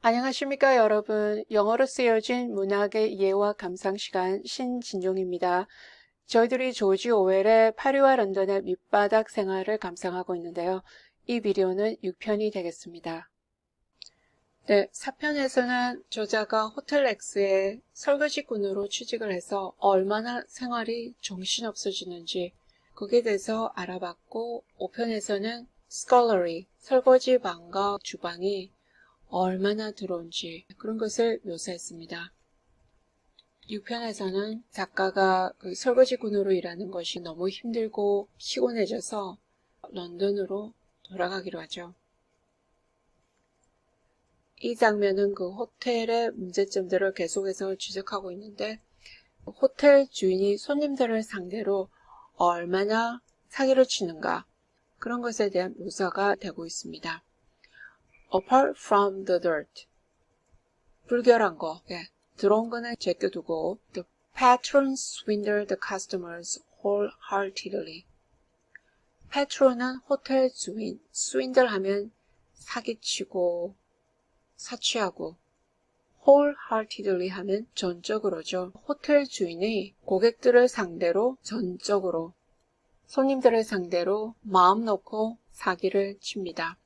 안녕하십니까 여러분. 영어로 쓰여진 문학의 이해와 감상 시간 신진용입니다. 저희들이 조지 오웰의 파리와 런던의 밑바닥 생활을 감상하고 있는데요. 이 비디오는 6편이 되겠습니다. 네, 4편에서는 저자가 호텔 X의 설거지꾼으로 취직을 해서 얼마나 생활이 정신없어지는지 거기에 대해서 알아봤고, 5편에서는 scullery, 설거지방과 주방이 얼마나 들어온지 그런 것을 묘사했습니다. 6편에서는 작가가 그 설거지꾼으로 일하는 것이 너무 힘들고 피곤해져서 런던으로 돌아가기로 하죠. 이 장면은 그 호텔의 문제점들을 계속해서 지적하고 있는데, 호텔 주인이 손님들을 상대로 얼마나 사기를 치는가, 그런 것에 대한 묘사가 되고 있습니다. Apart from the dirt, 불결한 거, 들어온 거는 제껴두고, the patrons swindle the customers wholeheartedly. patron은 호텔 주인, swindle 하면 사기치고, 사치하고, wholeheartedly 하면 전적으로죠. 호텔 주인이 고객들을 상대로 전적으로, 손님들을 상대로 마음 놓고 사기를 칩니다.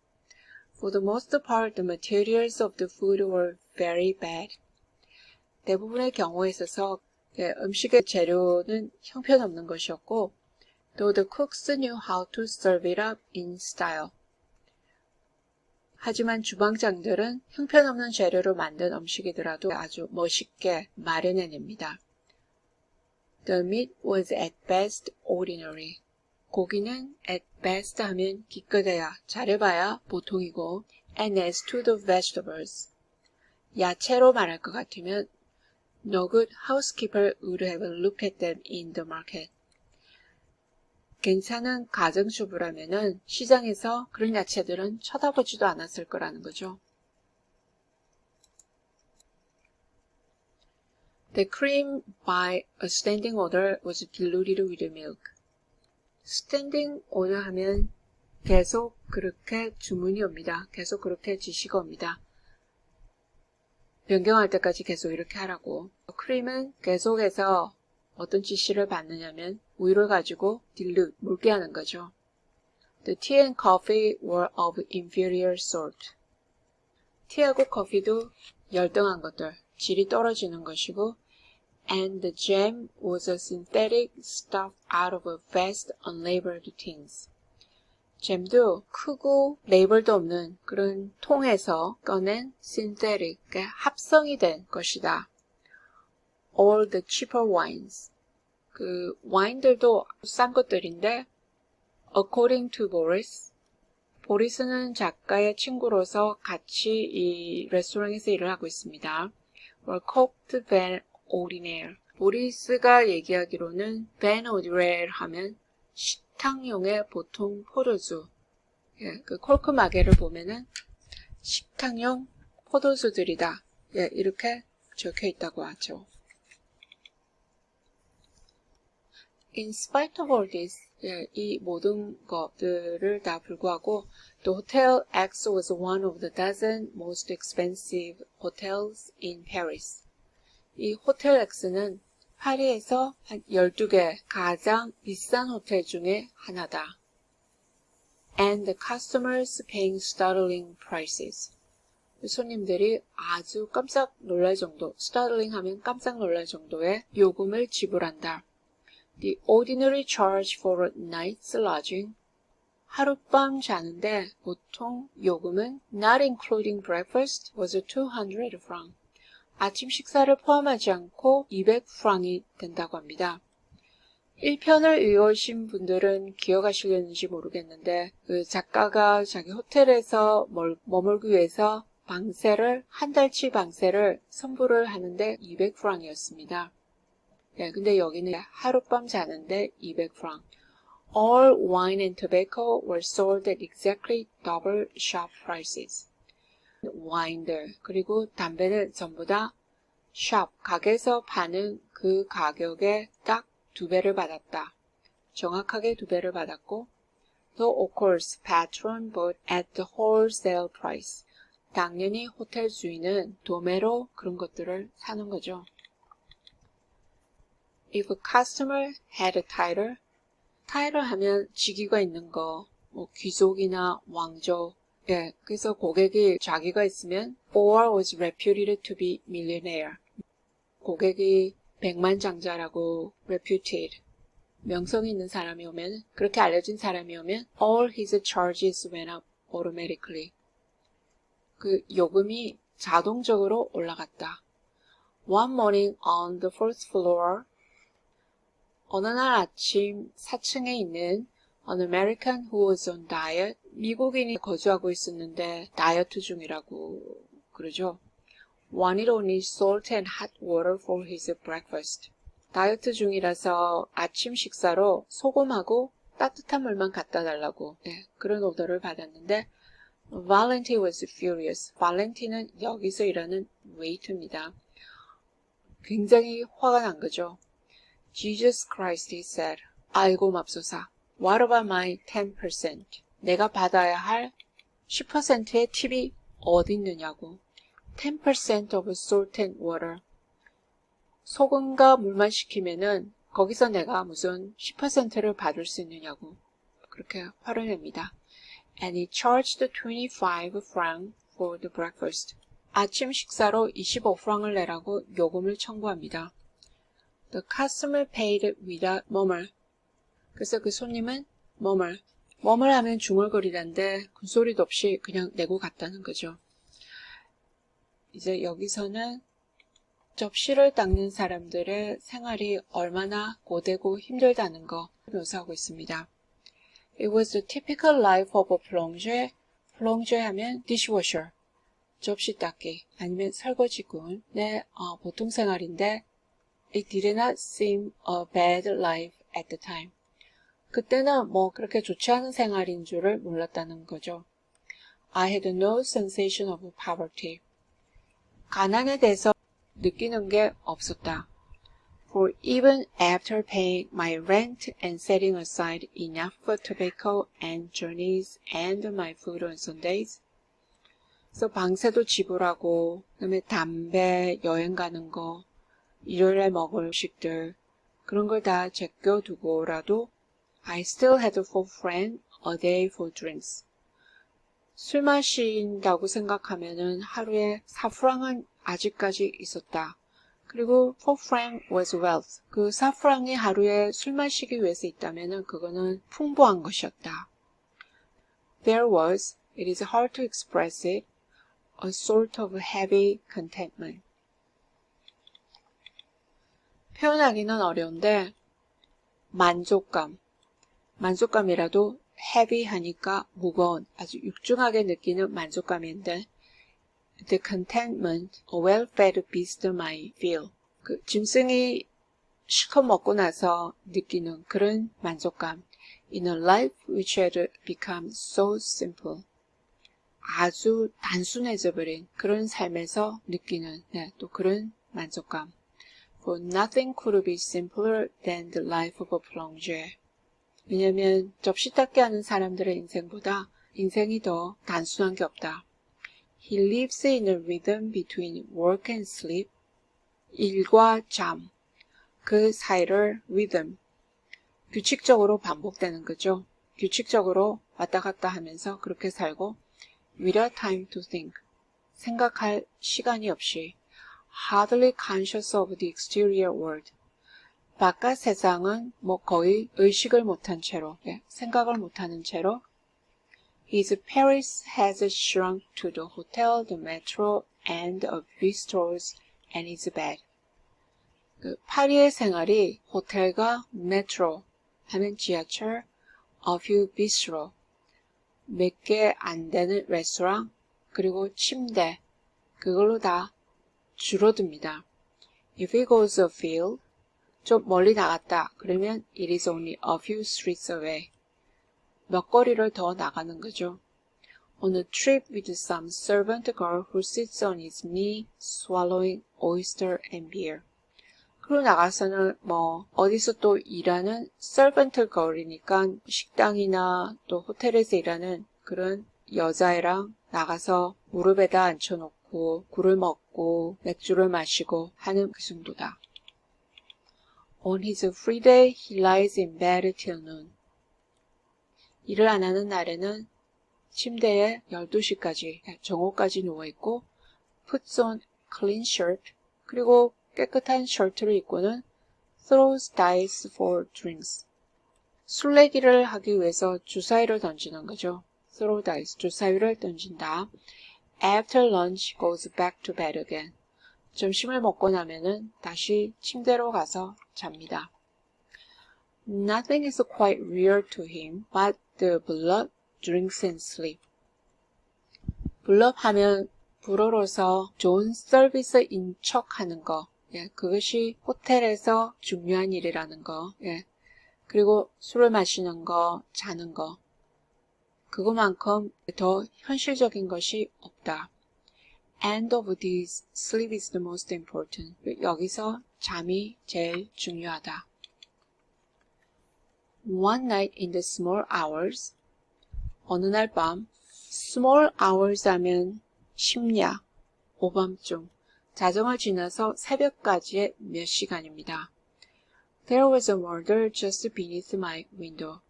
For the most part, the materials of the food were very bad. 대부분의 경우에 있어서 음식의 재료는 형편없는 것이었고, though the cooks knew how to serve it up in style. 하지만 주방장들은 형편없는 재료로 만든 음식이더라도 아주 멋있게 마련해냅니다. The meat was at best ordinary. 고기는 at best 하면 기껏해야, 잘해봐야 보통이고, and as to the vegetables. 야채로 말할 것 같으면 No good housekeeper would have looked at them in the market. 괜찮은 가정주부라면은 시장에서 그런 야채들은 쳐다보지도 않았을 거라는 거죠. The cream by a standing order was diluted with milk. standing order 하면 계속 그렇게 주문이 옵니다. 계속 그렇게 지시가 옵니다. 변경할 때까지 계속 이렇게 하라고. 크림은 계속해서 어떤 지시를 받느냐면 우유를 가지고 dilute, 묽게 하는 거죠. The tea and coffee were of inferior sort. 티하고 커피도 열등한 것들, 질이 떨어지는 것이고, and the jam was a synthetic stuff out of a vast unlabeled tins. 잼도 크고 레이블도 없는 그런 통에서 꺼낸 synthetic, 합성이 된 것이다. All the cheaper wines. 그 와인들도 싼 것들인데 according to Boris. 보리스는 작가의 친구로서 같이 이 레스토랑에서 일을 하고 있습니다. were cooked van ordinaire. 보리스가 얘기하기로는 van ordinaire 하면 식탁용의 보통 포도주. 그 콜크 마개를 보면은 식탁용 포도주들이다. 이렇게 적혀 있다고 하죠. In spite of all this, 이 모든 것들을 다 불구하고, the Hotel X was one of the dozen most expensive hotels in Paris. 이 호텔 X는 파리에서 한 12개 가장 비싼 호텔 중에 하나다. And the customers paying startling prices. 손님들이 아주 깜짝 놀랄 정도, startling 하면 깜짝 놀랄 정도의 요금을 지불한다. The ordinary charge for a night's lodging. 하룻밤 자는데 보통 요금은 not including breakfast was 200 francs. 아침 식사를 포함하지 않고 200프랑이 된다고 합니다. 1편을 읽으신 분들은 기억하시려는지 모르겠는데 그 작가가 자기 호텔에서 머물기 위해서 방세를 한 달치 방세를 선불을 하는데 200프랑이었습니다. 근데 여기는 하룻밤 자는데 200프랑. All wine and tobacco were sold at exactly double shop prices. 와인들 그리고 담배를 전부 다 샵, 가게에서 파는 그 가격에 딱 2배를 받았다. 정확하게 2배를 받았고, though of course patron bought at the wholesale price. 당연히 호텔 주인은 도매로 그런 것들을 사는 거죠. If a customer had a title, 타이틀 하면 직위가 있는 거, 뭐 귀족이나 왕족, 예, 그래서 고객이 자기가 있으면 or was reputed to be millionaire. 고객이 백만장자라고 reputed, 명성이 있는 사람이 오면, 그렇게 알려진 사람이 오면 all his charges went up automatically. 그 요금이 자동적으로 올라갔다. One morning on the first floor, 어느 날 아침 4층에 있는 an American who was on diet, 미국인이 거주하고 있었는데 다이어트 중이라고 그러죠. wanted only salt and hot water for his breakfast. 다이어트 중이라서 아침 식사로 소금하고 따뜻한 물만 갖다 달라고 그런 오더를 받았는데 Valentine was furious. 발렌틴은 여기서 일하는 웨이터입니다. 굉장히 화가 난 거죠. Jesus Christ, he said. 아이고 맙소사. What about my 10%? 내가 받아야 할 10%의 팁이 어디 있느냐고. 10% of salt and water. 소금과 물만 시키면은 거기서 내가 무슨 10%를 받을 수 있느냐고. 그렇게 화를 냅니다. And he charged 25 francs for the breakfast. 아침 식사로 25프랑을 내라고 요금을 청구합니다. The customer paid without murmur. 그래서 그 손님은 murmur 하면 중얼거리란데 군소리도 없이 그냥 내고 갔다는 거죠. 이제 여기서는 접시를 닦는 사람들의 생활이 얼마나 고되고 힘들다는 거 묘사하고 있습니다. It was the typical life of a plongeur. plongeur 하면 dishwasher, 접시 닦기 아니면 설거지꾼의 보통 생활인데 It did not seem a bad life at the time. 그때는 뭐 그렇게 좋지 않은 생활인 줄을 몰랐다는 거죠. I had no sensation of poverty. 가난에 대해서 느끼는 게 없었다. For even after paying my rent and setting aside enough for tobacco and journeys and my food on Sundays. 그래서 방세도 지불하고, 그다음에 담배, 여행 가는 거, 일요일에 먹을 음식들, 그런 걸 다 제껴두고라도 I still had 4 francs a day for drinks. 술 마신다고 생각하면은 하루에 4프랑은 아직까지 있었다. 그리고 4 francs was wealth. 그 4프랑이 하루에 술 마시기 위해서 있다면은 그거는 풍부한 것이었다. There was, it is hard to express it, a sort of heavy contentment. 표현하기는 어려운데 만족감이라도 heavy 하니까 무거운, 아주 육중하게 느끼는 만족감인데 the contentment a well-fed beast might feel. 그 짐승이 실컷 먹고 나서 느끼는 그런 만족감. In a life which had become so simple. 아주 단순해져 버린 그런 삶에서 느끼는 또 그런 만족감. For nothing could be simpler than the life of a plongeur. 왜냐하면 접시 닦기 하는 사람들의 인생보다 인생이 더 단순한 게 없다. He lives in a rhythm between work and sleep. 일과 잠. 그 사이를 rhythm. 규칙적으로 반복되는 거죠. 규칙적으로 왔다 갔다 하면서 그렇게 살고 without time to think. 생각할 시간이 없이 hardly conscious of the exterior world. 바깥 세상은 뭐 거의 의식을 못한 채로, 생각을 못하는 채로 His Paris has shrunk to the hotel, the metro, and a few stores and his bed. 그 파리의 생활이 호텔과 메트로 하면 지하철, a few bistro, 몇 개 안 되는 레스토랑, 그리고 침대, 그걸로 다 줄어듭니다. If he goes afield, 좀 멀리 나갔다. 그러면 it is only a few streets away. 몇 거리를 더 나가는 거죠. On a trip with some servant girl who sits on his knee swallowing oyster and beer. 그리고 나가서는 뭐 어디서 또 일하는 servant girl이니까 식당이나 또 호텔에서 일하는 그런 여자애랑 나가서 무릎에다 앉혀놓고 굴을 먹고 맥주를 마시고 하는 그 정도다. On his free day, he lies in bed till noon. 일을 안 하는 날에는 침대에 12시까지, 정오까지 누워있고 puts on clean shirt, 그리고 깨끗한 셔츠를 입고는 throws dice for drinks. 술래기를 하기 위해서 주사위를 던지는 거죠. throw dice, 주사위를 던진다. After lunch, goes back to bed again. 점심을 먹고 나면은 다시 침대로 가서 잡니다. Nothing is quite real to him but the blood, drinks and sleep. 블럽 하면 불어로서 좋은 서비스인 척 하는 거. 예, 그것이 호텔에서 중요한 일이라는 거. 예. 그리고 술을 마시는 거, 자는 거. 그거만큼 더 현실적인 것이 없다. End of this, sleep is the most important. 여기서 잠이 제일 중요하다. One night in the small hours. 어느 날 밤, small hours 하면 심야, 오밤중, 자정을 지나서 새벽까지의 몇 시간입니다. There was a murder just beneath my window.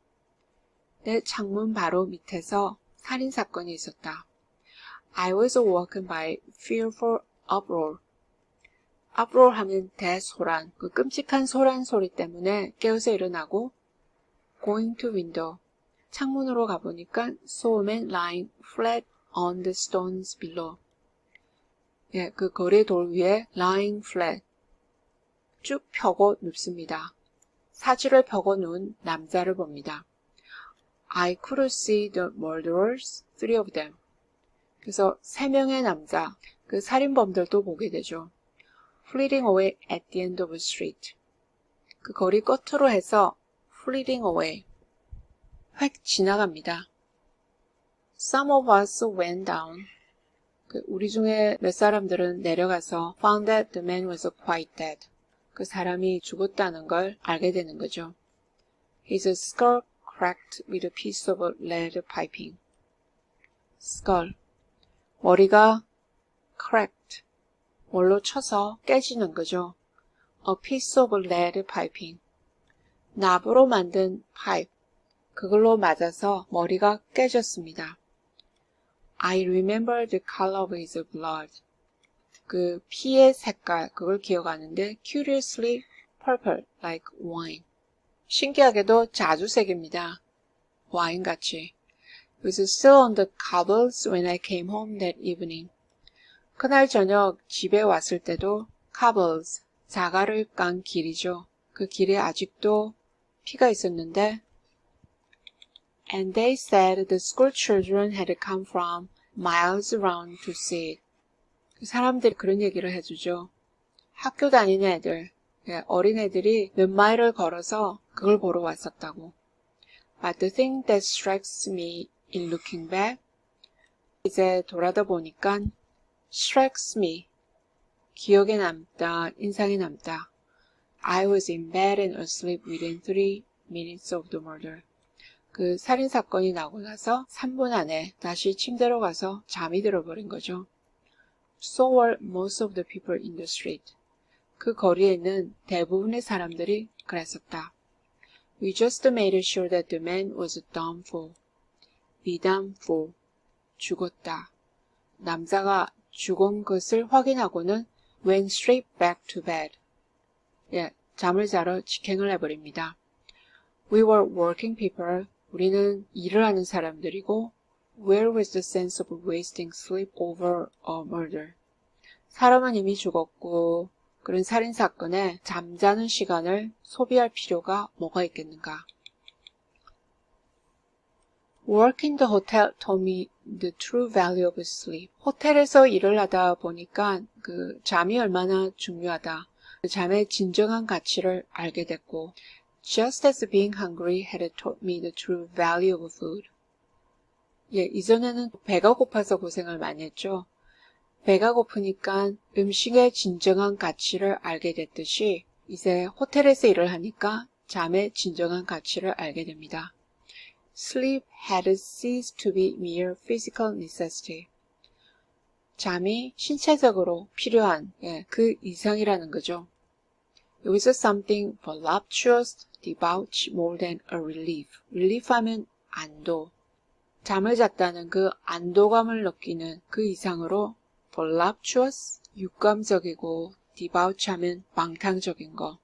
내 창문 바로 밑에서 살인사건이 있었다. I was awoken by fearful uproar. uproar 하면 대소란, 그 끔찍한 소란 소리 때문에 깨어서 일어나고 going to window. 창문으로 가보니까 saw a man lying flat on the stones below. 예, 그 거리 돌 위에 lying flat. 쭉 펴고 눕습니다. 사지를 펴고 누운 남자를 봅니다. I could see the murderers, 3 of them. 그래서 3명의 남자, 그 살인범들도 보게 되죠. Fleeting away at the end of a street. 그 거리 끝으로 해서 fleeting away. 획 지나갑니다. Some of us went down. 우리 중에 몇 사람들은 내려가서 found that the man was quite dead. 그 사람이 죽었다는 걸 알게 되는 거죠. His skull cracked with a piece of lead piping. skull. 머리가 cracked. 뭘로 쳐서 깨지는 거죠. A piece of lead piping. 납으로 만든 파이프. 그걸로 맞아서 머리가 깨졌습니다. I remember the color of his blood. 그 피의 색깔, 그걸 기억하는데 curiously purple like wine. 신기하게도 자주색입니다. 와인같이. It was still on the cobbles when I came home that evening. 그날 저녁 집에 왔을 때도 cobbles, 자갈을 깐 길이죠. 그 길에 아직도 피가 있었는데 And they said the school children had come from miles around to see it. 사람들이 그런 얘기를 해주죠. 학교 다니는 애들, 어린애들이 몇 마일을 걸어서 그걸 보러 왔었다고. But the thing that strikes me in looking back, 이제 돌아다 보니까 strikes me, 기억에 남다, 인상에 남다. I was in bed and asleep within 3 minutes of the murder. 그 살인사건이 나고 나서 3분 안에 다시 침대로 가서 잠이 들어버린 거죠. So were most of the people in the street. 그 거리에 있는 대부분의 사람들이 그랬었다. We just made sure that the man was a dumb fool. 미담 fool. 죽었다. 남자가 죽은 것을 확인하고는 went straight back to bed. 잠을 자러 직행을 해버립니다. We were working people. 우리는 일을 하는 사람들이고 Where was the sense of wasting sleep over a murder? 사람은 이미 죽었고 그런 살인사건에 잠자는 시간을 소비할 필요가 뭐가 있겠는가? Work in the hotel taught me the true value of sleep. 호텔에서 일을 하다 보니까 그 잠이 얼마나 중요하다. 그 잠의 진정한 가치를 알게 됐고 Just as being hungry had taught me the true value of food. 이전에는 배가 고파서 고생을 많이 했죠. 배가 고프니까 음식의 진정한 가치를 알게 됐듯이 이제 호텔에서 일을 하니까 잠의 진정한 가치를 알게 됩니다. Sleep had ceased to be mere physical necessity. 잠이 신체적으로 필요한 그 이상이라는 거죠. 여기서 something voluptuous, debauch more than a relief. relief 하면 안도. 잠을 잤다는 그 안도감을 느끼는 그 이상으로 voluptuous, 육감적이고 debauch 하면 방탕적인 거.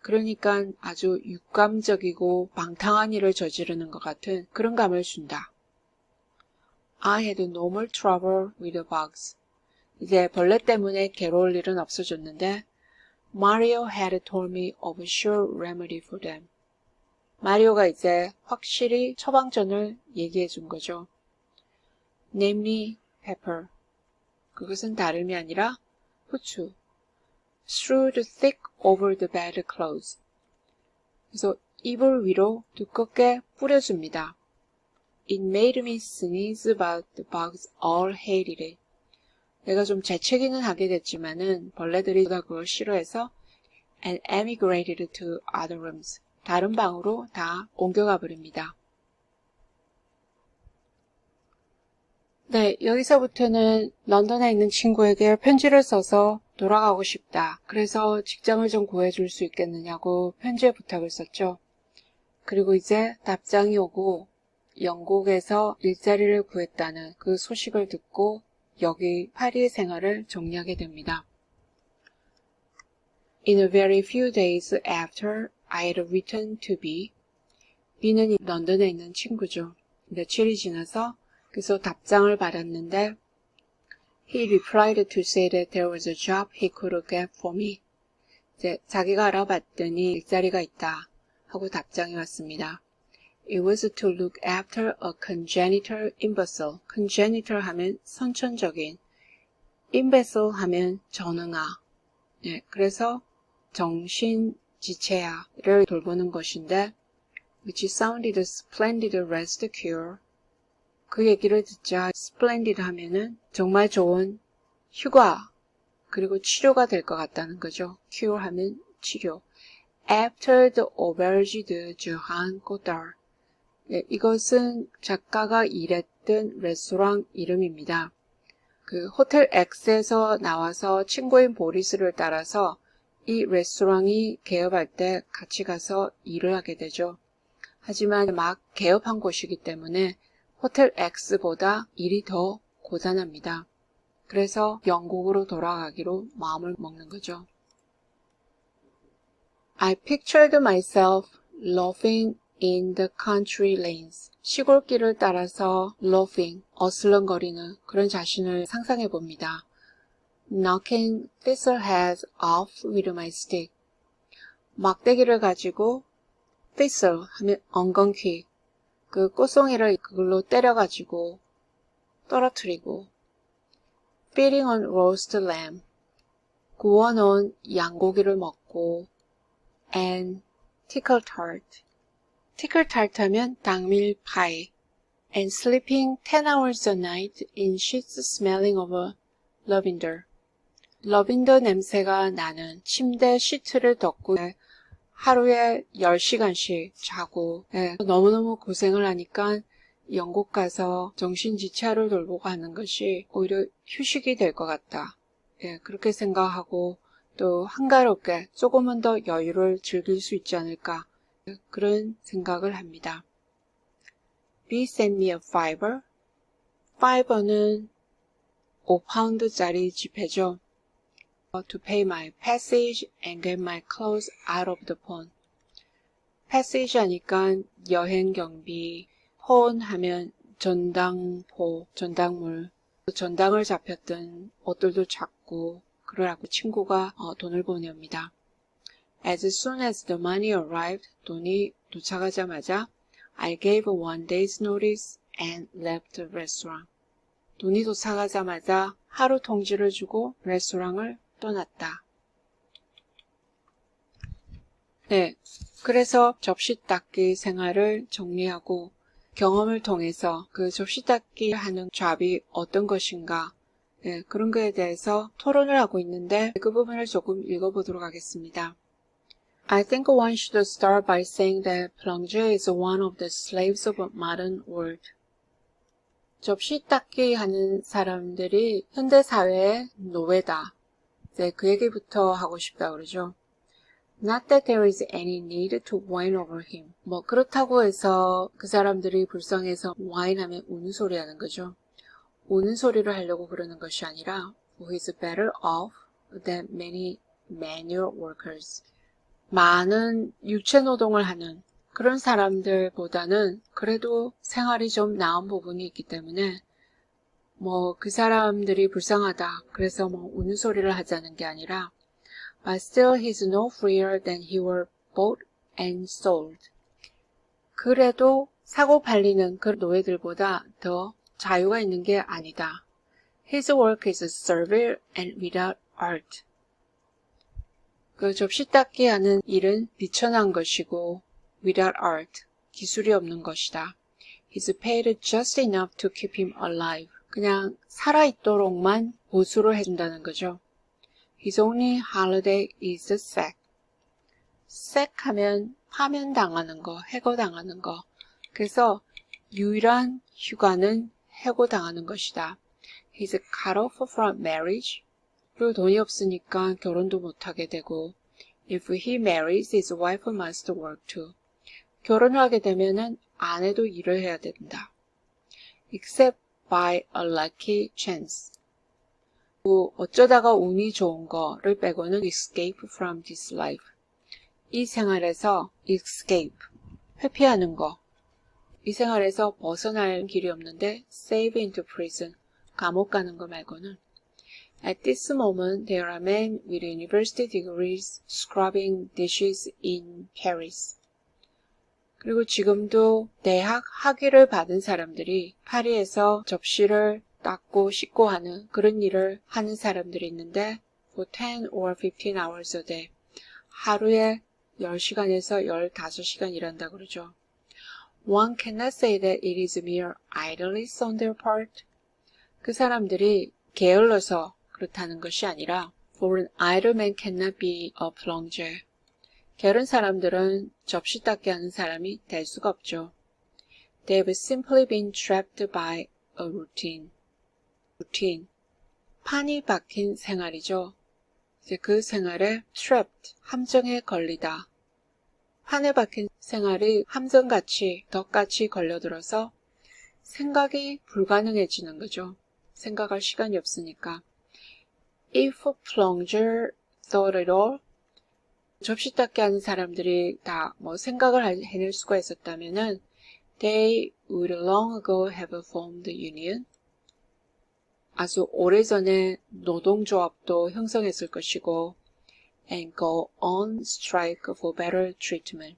그러니까 아주 육감적이고 방탕한 일을 저지르는 것 같은 그런 감을 준다. I had no more trouble with the bugs. 이제 벌레 때문에 괴로울 일은 없어졌는데 Mario had told me of a sure remedy for them. 마리오가 이제 확실히 처방전을 얘기해 준 거죠. Namely, pepper. 그것은 다름이 아니라 후추. Strewed thick over the bed clothes. 그래서 이불 위로 두껍게 뿌려줍니다. It made me sneeze, but the bugs all hated it. 내가 좀 재채기는 하게 됐지만은 벌레들이 다 그걸 싫어해서 and emigrated to other rooms. 다른 방으로 다 옮겨가 버립니다. 네, 여기서부터는 런던에 있는 친구에게 편지를 써서 돌아가고 싶다. 그래서 직장을 좀 구해줄 수 있겠느냐고 편지에 부탁을 썼죠. 그리고 이제 답장이 오고 영국에서 일자리를 구했다는 그 소식을 듣고 여기 파리의 생활을 정리하게 됩니다. In a very few days after I had returned to B, B는 런던에 있는 친구죠. 며칠이 지나서 그래서 답장을 받았는데 He replied to say that there was a job he could get for me. 이제 자기가 알아봤더니 일자리가 있다 하고 답장이 왔습니다. It was to look after a congenital imbecile. congenital 하면 선천적인, imbecile 하면 전응아. 네, 그래서 정신지체아를 돌보는 것인데 which sounded splendid rest cure. 그 얘기를 듣자 splendid 하면은 정말 좋은 휴가 그리고 치료가 될 것 같다는 거죠. cure 하면 치료. After the auberge de Jean Godard. 네, 이것은 작가가 일했던 레스토랑 이름입니다. 그 호텔 X에서 나와서 친구인 보리스를 따라서 이 레스토랑이 개업할 때 같이 가서 일을 하게 되죠. 하지만 막 개업한 곳이기 때문에 호텔 X보다 일이 더 고단합니다. 그래서 영국으로 돌아가기로 마음을 먹는 거죠. I pictured myself loafing in the country lanes. 시골길을 따라서 loafing, 어슬렁거리는 그런 자신을 상상해 봅니다. Knocking thistleheads off with my stick. 막대기를 가지고 thistle 하면 엉겅퀴, 그 꽃송이를 그걸로 때려가지고 떨어뜨리고 feeding on roast lamb. 구워놓은 양고기를 먹고 and tickle tart. tickle tart 하면 당밀파이 and sleeping 10 hours a night in sheets smelling of lavender. 러빈더 냄새가 나는 침대 시트를 덮고 하루에 10시간씩 자고 너무너무 고생을 하니까 영국 가서 정신지체를 돌보고 하는 것이 오히려 휴식이 될 것 같다. 그렇게 생각하고 또 한가롭게 조금은 더 여유를 즐길 수 있지 않을까 그런 생각을 합니다. B sent me a fiver. fiver는 5파운드짜리 지폐죠. To pay my passage and get my clothes out of the pawn. passage 하니까 여행 경비, pawn 하면 전당포, 전당물. 전당을 잡혔던 옷들도 잡고 그러라고 친구가 돈을 보냅니다. As soon as the money arrived, 돈이 도착하자마자 I gave 1 day's notice and left the restaurant. 돈이 도착하자마자 하루 통지를 주고 레스토랑을 떠났다. 네, 그래서 접시 닦기 생활을 정리하고 경험을 통해서 그 접시 닦기 하는 잡이 어떤 것인가 그런 거에 대해서 토론을 하고 있는데 그 부분을 조금 읽어보도록 하겠습니다. I think one should start by saying that plongeur is one of the slaves of a modern world. 접시 닦기 하는 사람들이 현대사회의 노예다. 이제 그 얘기부터 하고 싶다 그러죠. Not that there is any need to whine over him. 뭐 그렇다고 해서 그 사람들이 불쌍해서 whine 하면 우는 소리 하는 거죠. 우는 소리를 하려고 그러는 것이 아니라 who is better off than many manual workers. 많은 육체 노동을 하는 그런 사람들보다는 그래도 생활이 좀 나은 부분이 있기 때문에 뭐 그 사람들이 불쌍하다. 그래서 뭐 우는 소리를 하자는 게 아니라 But still he's no freer than he were bought and sold. 그래도 사고 팔리는 그 노예들보다 더 자유가 있는 게 아니다. His work is servile and without art. 그 접시 닦기 하는 일은 비천한 것이고 without art, 기술이 없는 것이다. He's paid just enough to keep him alive. 그냥 살아있도록만 보수를 해준다는 거죠. His only holiday is sack. sack 하면 파면당하는 거, 해고당하는 거. 그래서 유일한 휴가는 해고당하는 것이다. He's cut off from marriage. 그리고 돈이 없으니까 결혼도 못하게 되고 If he marries, his wife must work too. 결혼을 하게 되면은 아내도 일을 해야 된다. Except by a lucky chance. 어쩌다가 운이 좋은 거를 빼고는 escape from this life. 이 생활에서 escape, 회피하는 거. 이 생활에서 벗어날 길이 없는데 save into prison, 감옥 가는 거 말고는. At this moment, there are men with university degrees scrubbing dishes in Paris. 그리고 지금도 대학 학위를 받은 사람들이 파리에서 접시를 닦고 씻고 하는 그런 일을 하는 사람들이 있는데 for 10 or 15 hours a day. 하루에 10시간에서 15시간 일한다 그러죠. One cannot say that it is mere idleness on their part. 그 사람들이 게을러서 그렇다는 것이 아니라 for an idle man cannot be a plunger. 게으른 사람들은 접시 닦기 하는 사람이 될 수가 없죠. They have simply been trapped by a routine. 판이 박힌 생활이죠. 이제 그 생활에 trapped, 함정에 걸리다. 판에 박힌 생활이 함정같이, 덕같이 걸려들어서 생각이 불가능해지는 거죠. 생각할 시간이 없으니까. If a plunger thought it all, 접시 닦기 하는 사람들이 다 뭐 생각을 해낼 수가 있었다면은 they would long ago have formed a union. 아주 오래전에 노동조합도 형성했을 것이고 and go on strike for better treatment.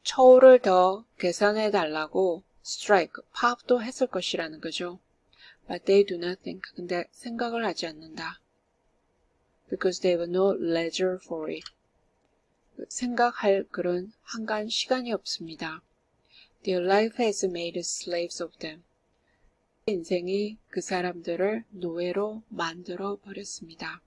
처우를 더 개선해 달라고 strike, 파업도 했을 것이라는 거죠. But they do not think. 근데 생각을 하지 않는다. Because they have no leisure for it. 생각할 그런 한간 시간이 없습니다. Their life has made slaves of them. 인생이 그 사람들을 노예로 만들어 버렸습니다.